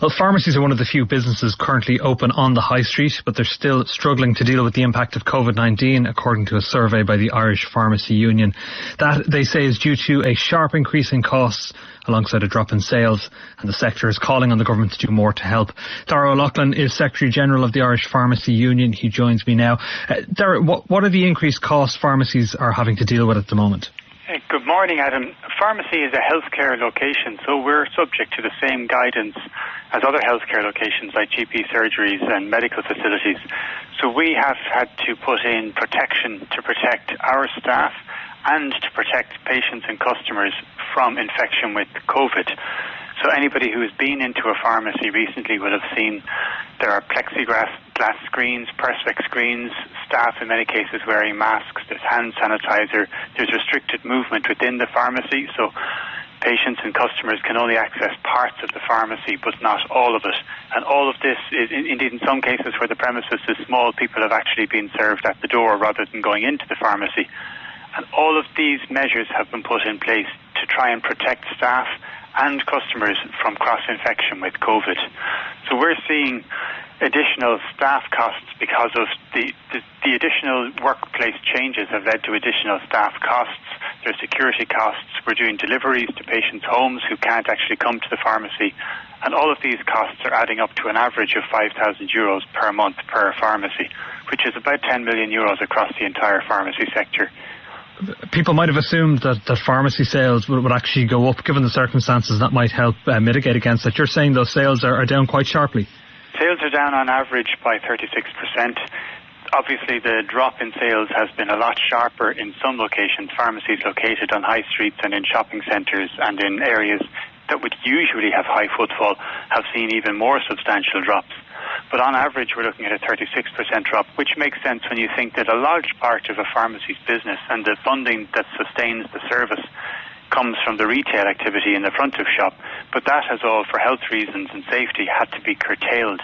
Well, pharmacies are one of the few businesses currently open on the high street, but they're still struggling to deal with the impact of COVID-19, according to a survey by the Irish Pharmacy Union. That, they say, is due to a sharp increase in costs alongside a drop in sales, and the sector is calling on the government to do more to help. Darragh O'Loughlin is Secretary General of the Irish Pharmacy Union. He joins me now. Darragh, what are the increased costs pharmacies are having to deal with at the moment? Good morning, Adam. Pharmacy is a healthcare location, so we're subject to the same guidance as other healthcare locations like GP surgeries and medical facilities. So we have had to put in protection to protect our staff and to protect patients and customers from infection with COVID. So anybody who has been into a pharmacy recently will have seen there are plexiglass screens, perspex screens, staff in many cases wearing masks, there's hand sanitizer, there's restricted movement within the pharmacy, so patients and customers can only access parts of the pharmacy but not all of it. And all of this is, indeed in some cases where the premises is small, people have actually been served at the door rather than going into the pharmacy. And all of these measures have been put in place to try and protect staff and customers from cross-infection with COVID. So we're seeing additional staff costs because of the additional workplace changes have led to additional staff costs. There's security costs. We're doing deliveries to patients' homes who can't actually come to the pharmacy. And all of these costs are adding up to an average of €5,000 per month per pharmacy, which is about €10 million across the entire pharmacy sector. People might have assumed that pharmacy sales would actually go up given the circumstances. That might help mitigate against that. You're saying those sales are down quite sharply? Sales are down on average by 36%. Obviously, the drop in sales has been a lot sharper in some locations. Pharmacies located on high streets and in shopping centres and in areas that would usually have high footfall have seen even more substantial drops. But on average, we're looking at a 36% drop, which makes sense when you think that a large part of a pharmacy's business and the funding that sustains the service comes from the retail activity in the front of shop. But that has all, for health reasons and safety, had to be curtailed.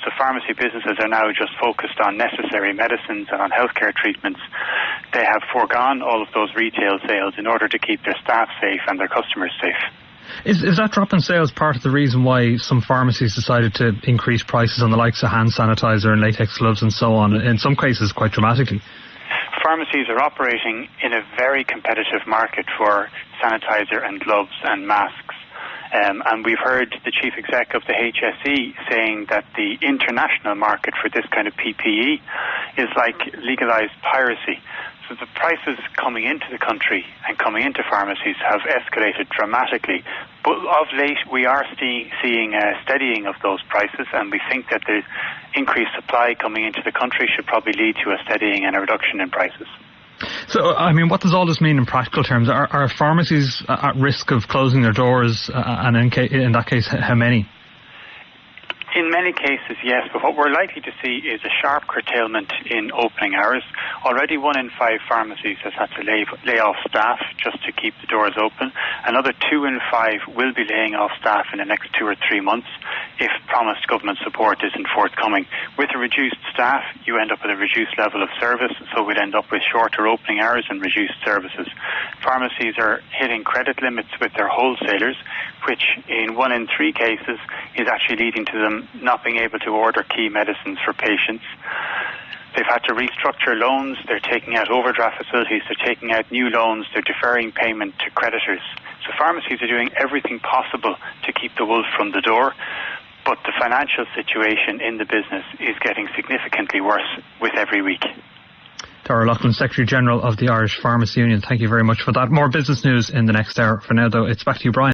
So pharmacy businesses are now just focused on necessary medicines and on healthcare treatments. They have foregone all of those retail sales in order to keep their staff safe and their customers safe. Is that drop in sales part of the reason why some pharmacies decided to increase prices on the likes of hand sanitizer and latex gloves and so on, in some cases quite dramatically? Pharmacies are operating in a very competitive market for sanitizer and gloves and masks. And we've heard the chief exec of the HSE saying that the international market for this kind of PPE is like legalised piracy. So the prices coming into the country and coming into pharmacies have escalated dramatically. But of late, we are seeing a steadying of those prices, and we think that the increased supply coming into the country should probably lead to a steadying and a reduction in prices. So, I mean, what does all this mean in practical terms? Are pharmacies at risk of closing their doors, and in that case, how many? In many cases, yes, but what we're likely to see is a sharp curtailment in opening hours. Already 1 in 5 pharmacies has had to lay off staff just to keep the doors open. Another 2 in 5 will be laying off staff in the next 2 or 3 months if promised government support isn't forthcoming. With a reduced staff, you end up with a reduced level of service, so we'd end up with shorter opening hours and reduced services. Pharmacies are hitting credit limits with their wholesalers, which in 1 in 3 cases is actually leading to them not being able to order key medicines for patients. They've had to restructure loans, they're taking out overdraft facilities, they're taking out new loans, they're deferring payment to creditors. So pharmacies are doing everything possible to keep the wolf from the door, but the financial situation in the business is getting significantly worse with every week. Darragh O'Loughlin, Secretary General of the Irish Pharmacy Union, thank you very much for that. More business news in the next hour. For now, though, it's back to you, Brian.